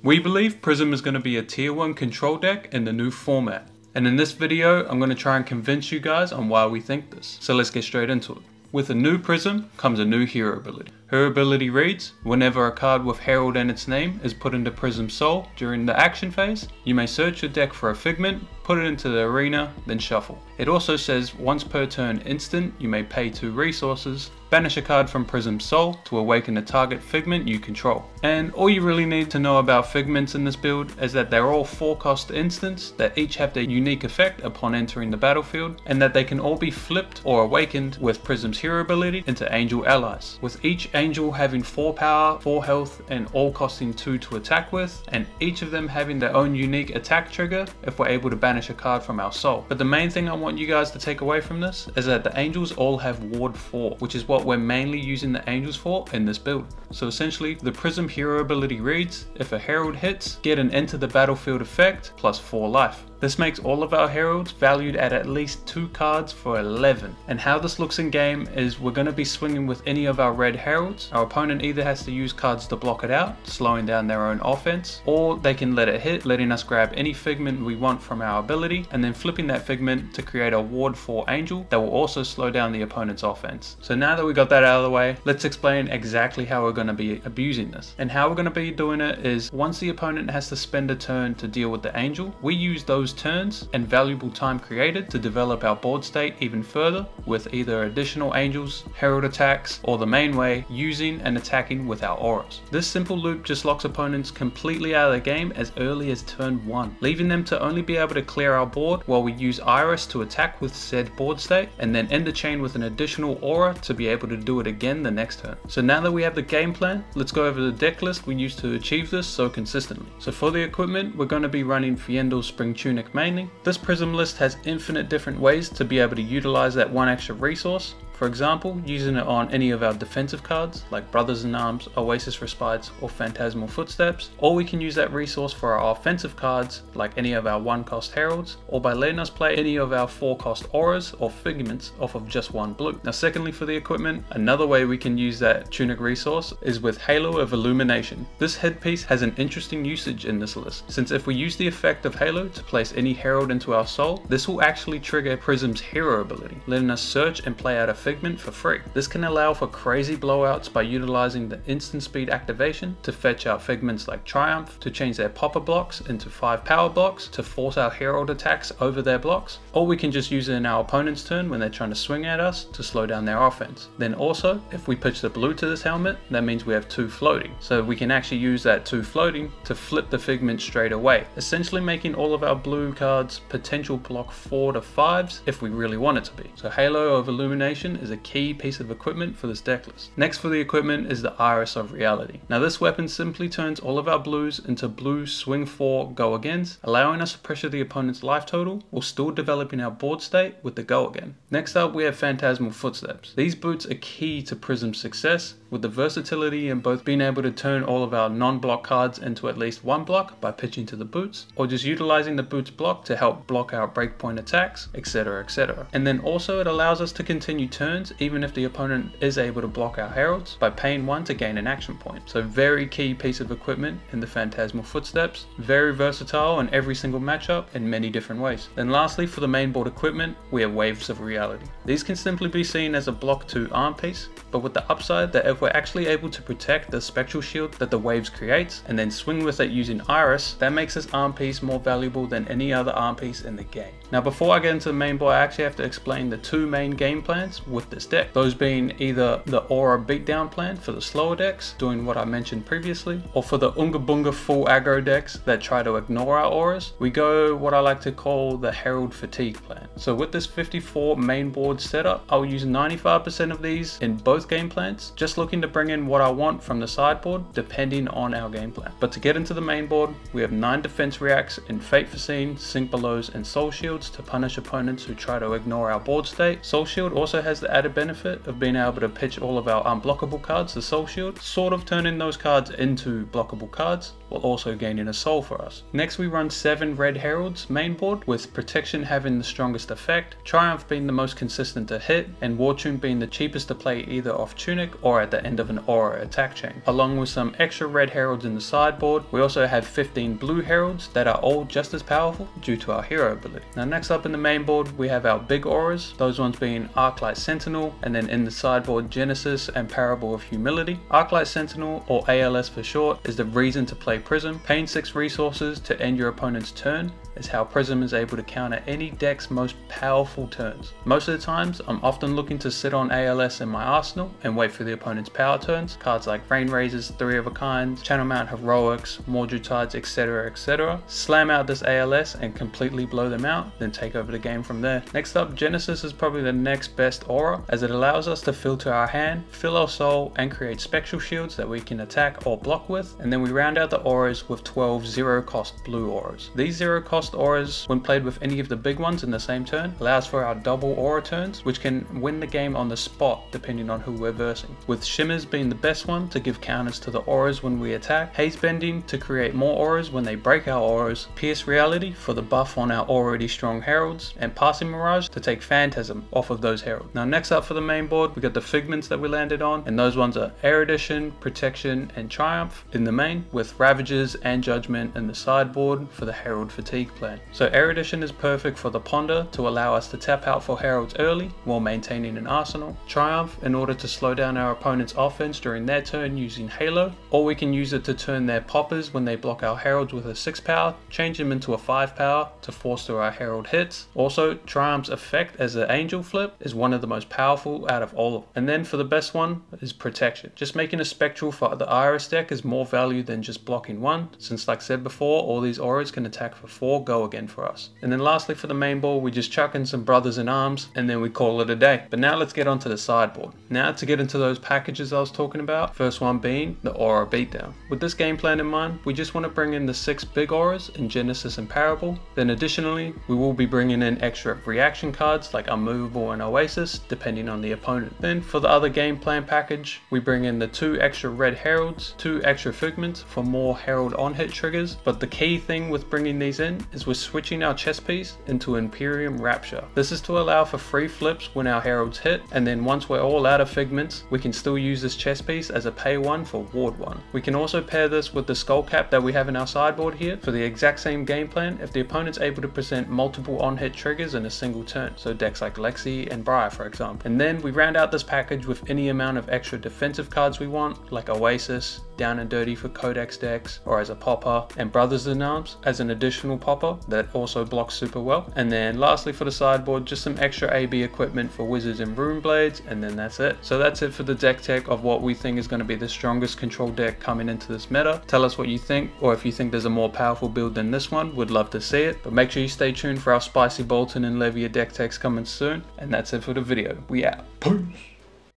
We believe Prism is going to be a tier 1 control deck in the new format. And in this video, I'm going to try and convince you guys on why we think this. So let's get straight into it. With a new Prism comes a new hero ability. Her ability reads, whenever a card with Herald in its name is put into Prism Soul during the action phase, you may search your deck for a Figment, put it into the arena, then shuffle. It also says once per turn instant, you may pay 2 resources, banish a card from Prism Soul to awaken the target Figment you control. And all you really need to know about Figments in this build is that they're all 4-cost instants that each have their unique effect upon entering the battlefield, and that they can all be flipped or awakened with Prism's hero ability into Angel allies, with each Angel having 4 power, 4 health, and all costing 2 to attack with, and each of them having their own unique attack trigger if we're able to banish a card from our soul. But the main thing I want you guys to take away from this is that the Angels all have Ward 4, which is what we're mainly using the Angels for in this build. So essentially, the Prism hero ability reads, if a Herald hits, get an enter the battlefield effect plus 4 life. This makes all of our Heralds valued at least 2 cards for 11. And how this looks in game is we're going to be swinging with any of our red Heralds. Our opponent either has to use cards to block it out, slowing down their own offense, or they can let it hit, letting us grab any Figment we want from our ability, and then flipping that Figment to create a Ward 4 Angel that will also slow down the opponent's offense. So now that we got that out of the way, let's explain exactly how we're going to be abusing this. And how we're going to be doing it is, once the opponent has to spend a turn to deal with the Angel, we use those turns and valuable time created to develop our board state even further with either additional Angels, Herald attacks, or the main way, using and attacking with our auras. This simple loop just locks opponents completely out of the game as early as turn 1, leaving them to only be able to clear our board while we use Iris to attack with said board state, and then end the chain with an additional aura to be able to do it again the next turn. So now that we have the game plan, let's go over the deck list we use to achieve this so consistently. So for the equipment, we're going to be running Fiendel's Spring Tunic mainly. This Prism list has infinite different ways to be able to utilize that 1 extra resource. For example, using it on any of our defensive cards like Brothers in Arms, Oasis Respites, or Phantasmal Footsteps, or we can use that resource for our offensive cards like any of our 1-cost Heralds, or by letting us play any of our 4-cost Auras or Figments off of just 1 blue. Now secondly, for the equipment, another way we can use that Tunic resource is with Halo of Illumination. This headpiece has an interesting usage in this list, since if we use the effect of Halo to place any Herald into our soul, this will actually trigger Prism's hero ability, letting us search and play out a Figment for free. This can allow for crazy blowouts by utilizing the instant speed activation to fetch out Figments like Triumph, to change their popper blocks into 5 power blocks to force our Herald attacks over their blocks, or we can just use it in our opponent's turn when they're trying to swing at us to slow down their offense. Then also, if we pitch the blue to this helmet, that means we have 2 floating, so we can actually use that 2 floating to flip the Figment straight away, essentially making all of our blue cards potential block 4 to 5s if we really want it to be. So Halo of Illumination is a key piece of equipment for this deck list. Next for the equipment is the Iris of Reality. Now this weapon simply turns all of our blues into blue swing 4 go agains, allowing us to pressure the opponent's life total while still developing our board state with the go again. Next up, we have Phantasmal Footsteps. These boots are key to Prism's success, with the versatility in both being able to turn all of our non-block cards into at least 1 block by pitching to the boots, or just utilizing the boots block to help block our breakpoint attacks, etc, etc. And then also it allows us to continue turns even if the opponent is able to block our Heralds by paying 1 to gain an action point. So very key piece of equipment in the Phantasmal Footsteps, very versatile in every single matchup in many different ways. Then lastly, for the main board equipment, we have Waves of Reality. These can simply be seen as a block 2 arm piece, but with the upside that if we're actually able to protect the spectral shield that the Waves creates and then swing with it using Iris, that makes this arm piece more valuable than any other arm piece in the game. Now before I get into the main board, I actually have to explain the 2 main game plans with this deck. Those being either the Aura Beatdown plan for the slower decks, doing what I mentioned previously, or for the Unga Bunga full aggro decks that try to ignore our auras, we go what I like to call the Herald Fatigue plan. So with this 54 main board setup, I'll use 95% of these in both game plans, just looking to bring in what I want from the sideboard depending on our game plan. But to get into the main board, we have 9 defense reacts in Fate Foreseen, Sink Belows, and Soul Shields to punish opponents who try to ignore our board state. Soul Shield also has the added benefit of being able to pitch all of our unblockable cards to Soul Shield, sort of turning those cards into blockable cards, while also gaining a soul for us. Next we run 7 red heralds main board, with protection having the strongest effect, triumph being the most consistent to hit, and war tune being the cheapest to play either off tunic or at the end of an aura attack chain. Along with some extra red heralds in the sideboard, we also have 15 blue heralds that are all just as powerful due to our hero ability. Now next up in the main board we have our big auras, those ones being Arclight Sentinel, and then in the sideboard Genesis and Parable of Humility. Arclight Sentinel, or ALS for short, is the reason to play Prism. Paying 6 resources to end your opponent's turn is how Prism is able to counter any deck's most powerful turns. Most of the times I'm often looking to sit on ALS in my arsenal and wait for the opponent's power turns. Cards like Rain Razors, 3 of a kind, Channel Mount Heroics, Mordred Tides, etc. Slam out this ALS and completely blow them out, then take over the game from there. Next up, Genesis is probably the next best aura, as it allows us to filter our hand, fill our soul, and create spectral shields that we can attack or block with, and then we round out the auras with 12 zero cost blue auras. These zero cost auras, when played with any of the big ones in the same turn, allows for our double aura turns, which can win the game on the spot depending on who we're versing, with Shimmers being the best one to give counters to the auras when we attack, Haze Bending to create more auras when they break our auras, Pierce Reality for the buff on our already strong heralds, and Passing Mirage to take Phantasm off of those heralds. Now next up for the main board, we got the figments that we landed on, and those ones are Erudition, Protection, and Triumph in the main, with Ravages and Judgment in the sideboard for the Herald Fatigue plan. So Erudition is perfect for the Ponder to allow us to tap out for heralds early while maintaining an arsenal, Triumph in order to slow down our opponent's offense during their turn using Halo, or we can use it to turn their poppers when they block our heralds with a 6 power, change them into a 5 power to force through our herald hits. Also, Triumph's effect as an angel flip is one of the most powerful out of all of them. And then for the best one is Protection. Just making a spectral for the Iris deck is more value than just blocking 1, since like I said before, all these auras can attack for 4 go again for us. And then lastly for the main board, we just chuck in some Brothers in Arms and then we call it a day. But now let's get onto the sideboard. Now to get into those packages I was talking about, first one being the Aura Beatdown. With this game plan in mind, we just want to bring in the 6 big auras in Genesis and Parable. Then additionally, we will be bringing in extra reaction cards like Unmovable and Oasis, depending on the opponent. Then for the other game plan package, we bring in the 2 extra red heralds, 2 extra figments for more herald on hit triggers. But the key thing with bringing these in is we're switching our chess piece into Imperium Rapture. This is to allow for free flips when our heralds hit, and then once we're all out of figments, we can still use this chess piece as a pay 1 for ward 1. We can also pair this with the skull cap that we have in our sideboard here for the exact same game plan if the opponent's able to present multiple on hit triggers in a single turn, so decks like Lexi and Briar for example. And then we round out this package with any amount of extra defensive cards we want, like Oasis, Down and Dirty for Codex decks or as a popper, and Brothers in Arms as an additional popper that also blocks super well. And then lastly for the sideboard, just some extra AB equipment for Wizards and Rune Blades, and then that's it. So that's it for the deck tech of what we think is going to be the strongest control deck coming into this meta. Tell us what you think, or if you think there's a more powerful build than this one, would love to see it. But make sure you stay tuned for our Spicy Bolton and Levia deck techs coming soon. And that's it for the video. We out. Peace.